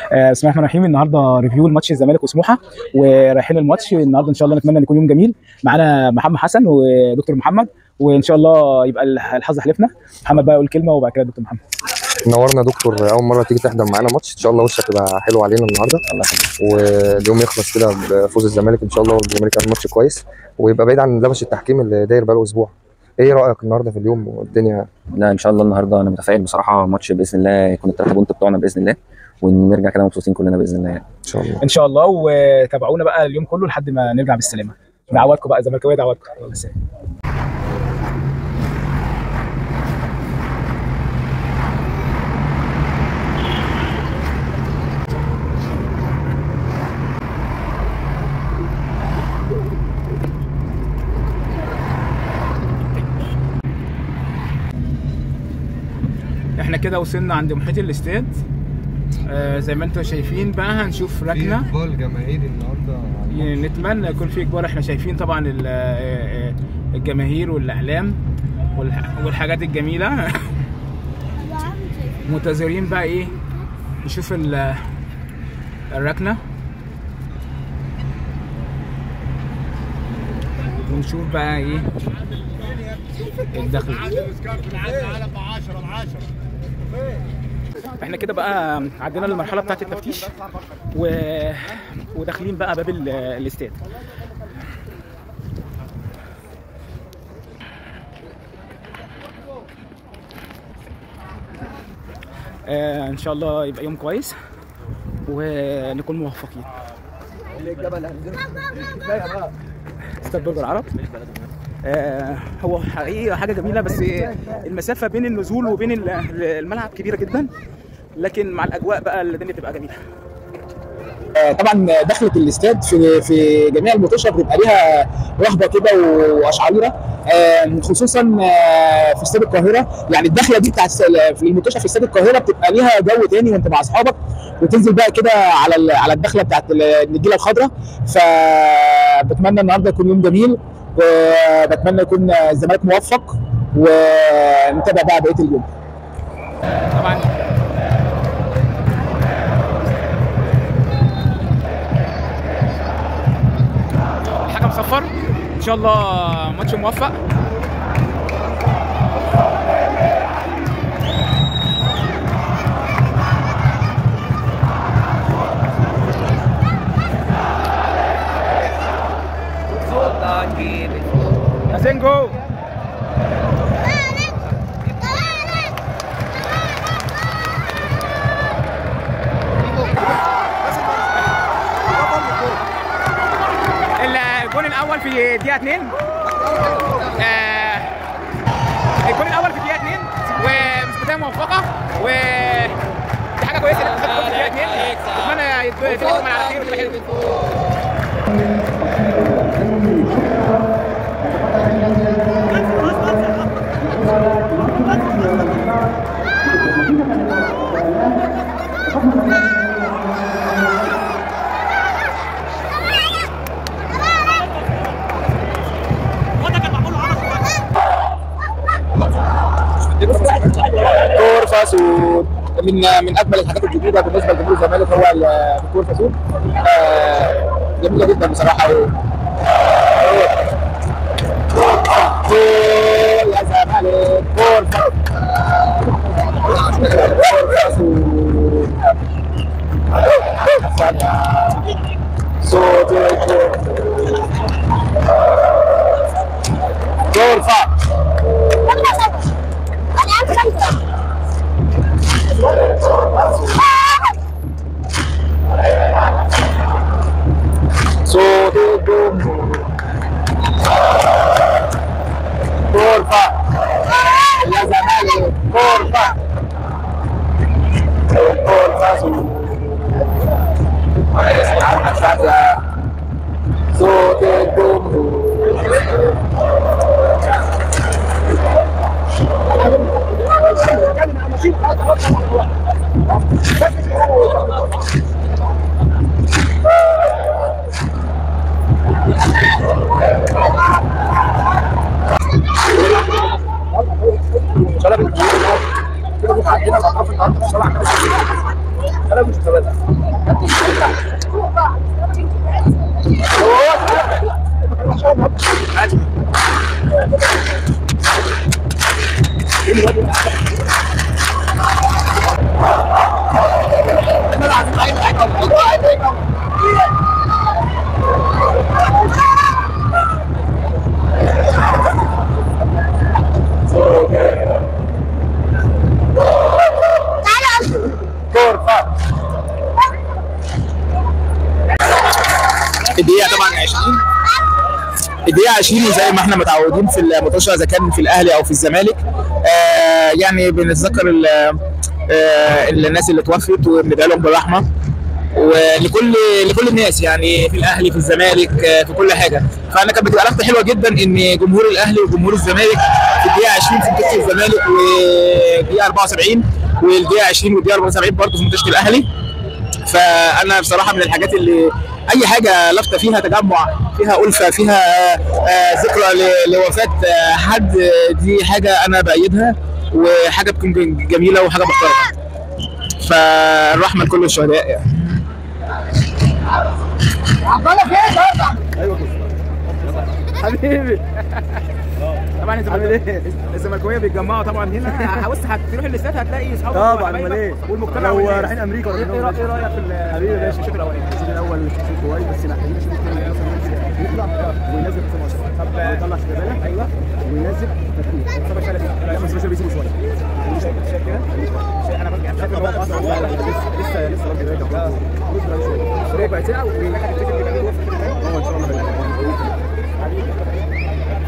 بسم الله الرحمن الرحيم. النهارده ريفيو الماتش الزمالك وسموحه، ورايحين الماتش النهارده ان شاء الله. نتمنى ان يكون يوم جميل. معانا محمد حسن ودكتور محمد، وان شاء الله يبقى الحظ حلفنا. محمد بقى يقول كلمه وبعد كده دكتور محمد. نورنا دكتور، اول مره تيجي تحضر معانا ماتش، ان شاء الله وشك يبقى حلو علينا النهارده. الله يخليك. واليوم يخلص كده بفوز الزمالك ان شاء الله، والزمالك يعمل ماتش كويس ويبقى بعيد عن لبش التحكيم اللي داير بقاله اسبوع. ايه رايك النهارده في اليوم والدنيا؟ لا ان شاء الله النهارده انا متفائل بصراحه. ماتش باذن الله يكون الثلاثه بونت بتوعنا باذن الله، ونرجع كده مبسوطين كلنا باذن الله. ان شاء الله ان شاء الله. وتابعونا بقى اليوم كله لحد ما نرجع بالسلامه. دعواتكم بقى زملكاويه، دعواتكم. يلا سلام. احنا كده وصلنا عند محيط الاستاد. زي ما انتم شايفين بقى هنشوف ركنه. في اقبال جماهيري النهارده، نتمنى يكون في اقبال. احنا شايفين طبعا الجماهير والاعلام والحاجات الجميله. منتظرين بقى ايه، نشوف الركنه ونشوف بقى ايه الدخل. احنا كده بقى عدينا للمرحله بتاعه التفتيش وداخلين بقى باب الاستاد. ان شاء الله يبقى يوم كويس ونكون موفقين. استاد برج العرب هو حقيقي حاجه جميله، بس المسافه بين النزول وبين الملعب كبيره جدا، لكن مع الاجواء بقى الدنيا بتبقى جميله. طبعا دخلة الاستاد في جميع الماتشات بتبقى ليها رهبه كده واشعريره، خصوصا في استاد القاهره. يعني الدخله دي بتاعت في الماتشات في استاد القاهره بتبقى ليها جو تاني، وانت مع اصحابك وتنزل بقى كده على الدخله بتاعت النجيله الخضراء. فبتمنى النهارده يكون يوم جميل، وبتمنى يكون الزمالك موفق، ونتابع بقى بقيه اليوم. طبعا الحكم صفر. ان شاء الله ماتش موفق. Go. الجون الاول في دقيقه 2. الجون الاول في دقيقه 2 ومش بدايه موفقه، ودي حاجه كويسه ان في دقيقه 2. اتمنى يتم على خير وتبقى حلوه. دكتور فاسود من اجمل الحاجات الجديده بالنسبه لجمهور الزمالك، هو دكتور فاسود. جميله جدا بصراحه. يا زمالك دكتور فاسود. دكتور فاسود غرفة يا زمالك، غرفة صوت الجمهور. الدقيقة طبعا 20 الدقيقة 20 زي ما احنا متعودين في المطوشة اذا كان في الاهلي او في الزمالك. يعني بنتذكر الناس اللي توفت وبندعي لهم بالرحمة، ولكل الناس يعني في الاهلي في الزمالك في كل حاجة. فانا كانت بتبقى لفتة حلوة جدا ان جمهور الاهلي وجمهور الزمالك في الدقيقة 20 في منطقة الزمالك والدقيقة 74 والدقيقة 20 والدقيقة 74 برضه في منطقة الاهلي. فانا بصراحة من الحاجات اللي اي حاجه لافته فيها تجمع، فيها الفه، فيها ذكرى لوفاه حد، دي حاجه انا بايدها وحاجه بتكون جميله وحاجه محترمه. فالرحمه لكل الشهداء يعني. ايوه حبيبي. طبعا الزملكاويه بيتجمعوا طبعا هنا. بص هتروح الاستاد هتلاقي اصحابك طبعا، امال ايه؟ والمجتمع لو رايحين امريكا ولا ايه رايك في حبيبي ماشي. الشوط الاولاني؟ الشوط الاول شوط كويس، بس محتاجين الشوط الثاني مثلا يطلع وينزل حسام اشرف. طب يطلع شيكابالا ايوه وينزل تكتيك. حسام اشرف لا بس مش بيسيبه شويه. شايف كده؟ انا برجع شايف ان هو اصلا لا لسه راجل راجع. ربع ساعه ومحتاج تفتكر كده هو ان شاء الله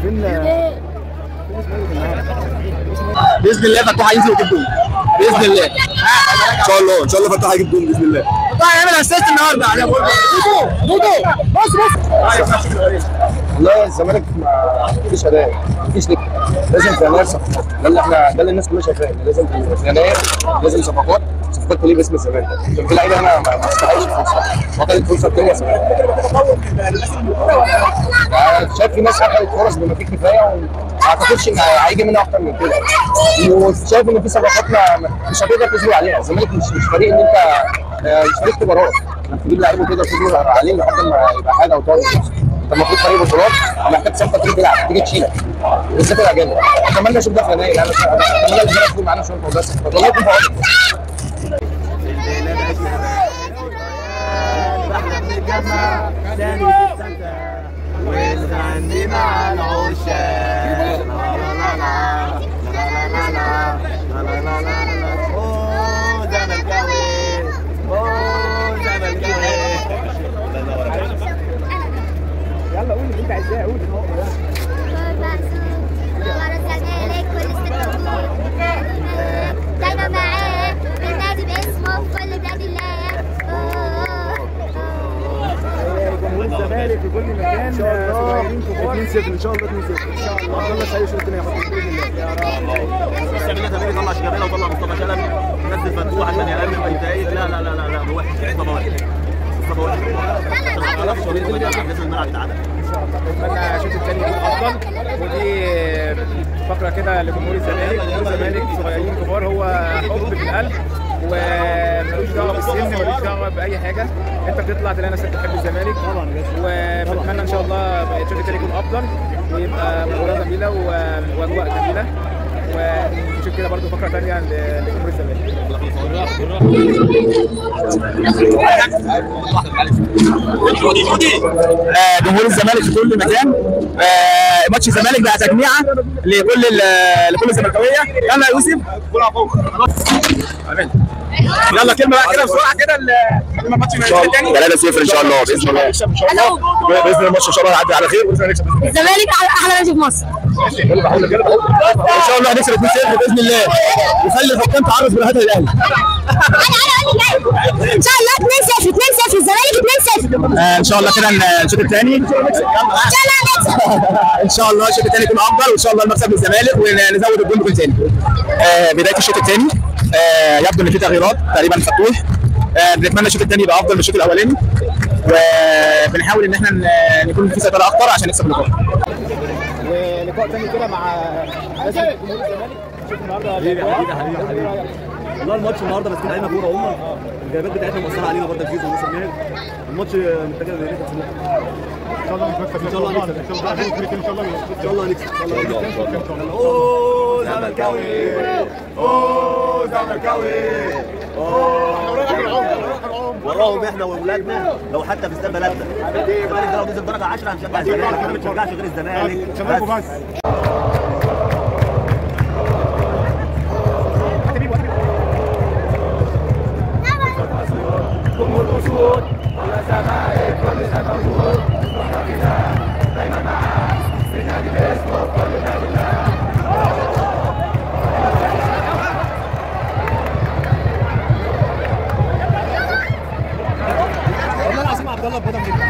فين باذن الله فتوح هينزل ويجيب جول باذن الله. ان شاء الله ان شاء الله فتوح هيجيب جول باذن الله. فتوح هيعمل اسيست النهارده. انا بقول دودو بص والله الزمالك ما فيش اداء، مفيش نجم، لازم في يناير صفقات. ده اللي الناس كلها شايفاه، لازم في يناير لازم صفقات تليق باسم الزمالك. عشان في لعيبه هنا ما استحقش الفرصه، واخدت فرصه الثانيه شايف في ناس اخذت فرص بما فيه كفايه، وما اعتقدش ان هيجي منها اكتر من كده. وشايف ان في صفقات مش هتقدر تصبر عليها. الزمالك مش فريق ان انت مش فريق كبارات انك تجيب لعيبه وتقدر تصبر عليه لحد ما يبقى حاجه او طالب. انت المفروض فريق بطولات محتاج صفقه تيجي تلعب تيجي تشيلك بالذات الاجانب. اتمنى اشوف ده في يناير. انا اتمنى الزمالك يكون معانا شويه بس والله يكون في عونك. ونغني مع العشاق يلا قول اللي انت عايزاه. قول دايما معاه بنادي باسمه في كل بلاد الله. جمهور الزمالك في كل مكان ان شاء الله صغيرين كبار 2-0 ان شاء الله 2-0 ان شاء الله. عبد الله سعيد الشوط الثاني ياخد باذن الله يا رب. الزمالك طلع شيكابالا وطلع مصطفى شلبي نزل فتوح عشان يقلل من النتائج. لا لا لا لا لا هو وحش. مصطفى وحش لازم الملعب يتعادل. اتمنى الشوط الثاني يكون افضل. ودي فقره كده لجمهور الزمالك. جمهور الزمالك صغيرين كبار، هو حب في القلب وملوش دعوه بالسن، ملوش دعوه باي حاجه. انت بتطلع تلاقي نفسك بتحب الزمالك طبعا، وبتمنى ان شاء الله الشوط الثاني يكون افضل ويبقى مباراه جميله واجواء جميله. ونشوف كده برضو فقره ثانيه لجمهور الزمالك. جمهور الزمالك في كل مكان. ماتش الزمالك بقى تجميعه لكل الزملكاويه. يلا يا يوسف يلا كلمه بقى كده بسرعه كده الماتش الثاني 3-0 ان شاء الله باذن الله. باذن الله الماتش ان شاء الله يعدي على خير باذن الله نكسب. الزمالك احلى نادي في مصر. ان شاء الله هنكسب 2-0 باذن الله، وخلي الحكام تعرض بالهدف الاهلي. ان شاء الله 2-0 2-0 الزمالك 2-0. ان شاء الله كده الشوط الثاني ان شاء الله نكسب. ان شاء الله الشوط الثاني يكون افضل، وان شاء الله المكسب للزمالك ونزود الجول جول ثاني. بدايه الشوط الثاني يبدو ان في تغييرات تقريبا فتوح. بنتمنى الشوط الثاني يبقى افضل من الشوط الاولاني، وبنحاول ان احنا نكون في سيطره اكتر عشان نكسب اللقاء. ولقاء ثاني كده مع ناس جمهور الزمالك. شوف النهارده حبيبي والله الماتش النهارده ماسكين علينا كوره هم الجايبات بتاعتهم مأثره علينا برضه كتير ونصر ماهر. الماتش محتاج ان احنا ان شاء الله نكسب، ان شاء الله نكسب، ان شاء الله نكسب، ان شاء الله ان شاء الله نكسب. اوه زملكاوي، اوه زملكاوي، وراهم احنا واولادنا لو حتى في استاد بلدنا. الزمالك ده لو نزل درجه 10 هنشجع الزمالك، احنا ما بنشجعش غير الزمالك. شبابكم بس. والله العظيم عبد الله بضم جدا.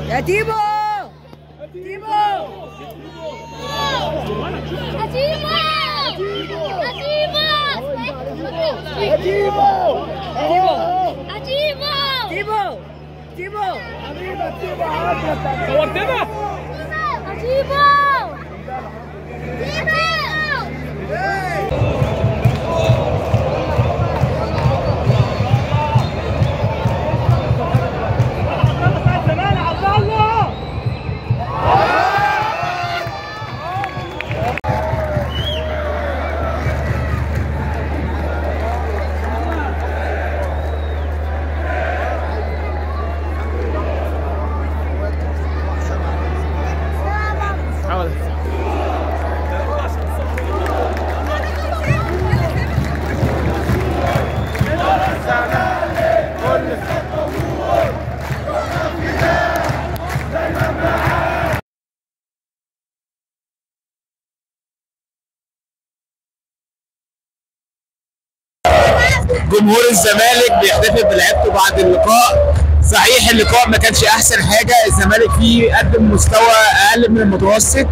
يا تيبو تيبو صورتنا جمهور الزمالك بيحتفل بلعبته بعد اللقاء. صحيح اللقاء ما كانش احسن حاجه، الزمالك فيه قدم مستوى اقل من المتوسط.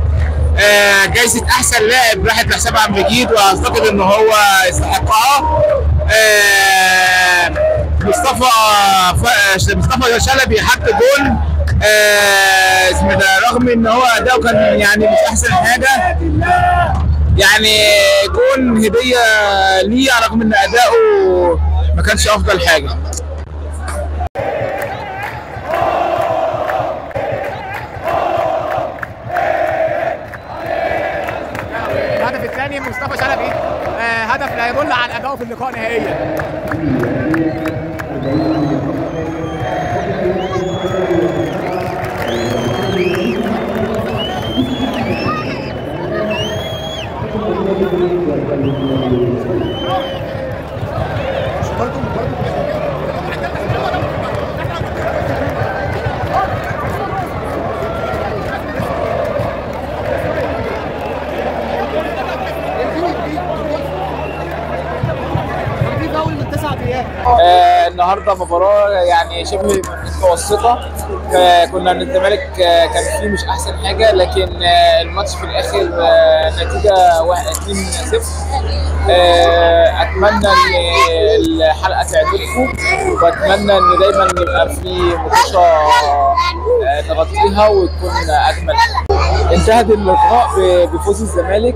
جايزه احسن لاعب راحت لحسام عبد المجيد واعتقد ان هو يستحقها. مصطفى شلبي حط جول اسمه ده، رغم ان هو اداؤه كان يعني مش احسن حاجه، يعني جون هديه ليه رغم ان اداؤه ما كانش افضل حاجه. الهدف الثاني مصطفى شلبي، هدف لا يدل على اداؤه في اللقاء نهائيا. النهارده مباراه يعني شبه متوسطه. كنا الزمالك كان فيه مش احسن حاجه، لكن الماتش في الاخر نتيجه 2-0. اتمنى ان الحلقه تعجبكم، واتمنى ان دايما يبقى في ماتشة نغطيها وتكون اجمل. انتهت اللقاء بفوز الزمالك.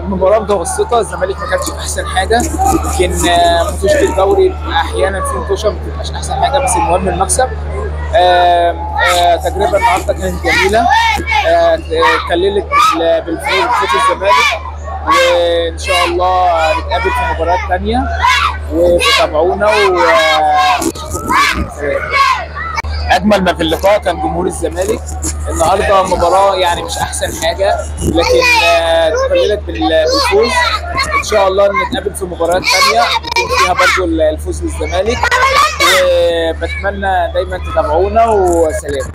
مباراة متوسطة، الزمالك ما كانش احسن حاجة، لكن ماتشات الدوري احيانا في ماتشات ما بتبقاش احسن حاجة، بس المهم المكسب. تجربة النهارده كانت جميلة، كللت بالفوز الزمالك، وان شاء الله نتقابل في مباريات ثانية وتابعونا اجمل ما في اللقاء كان جمهور الزمالك. النهارده مباراه يعني مش احسن حاجه، لكن تكللت بالفوز. ان شاء الله نتقابل في مباريات ثانيه يكون فيها برضو الفوز للزمالك، وبتمنى دايما تتابعونا، وسلام.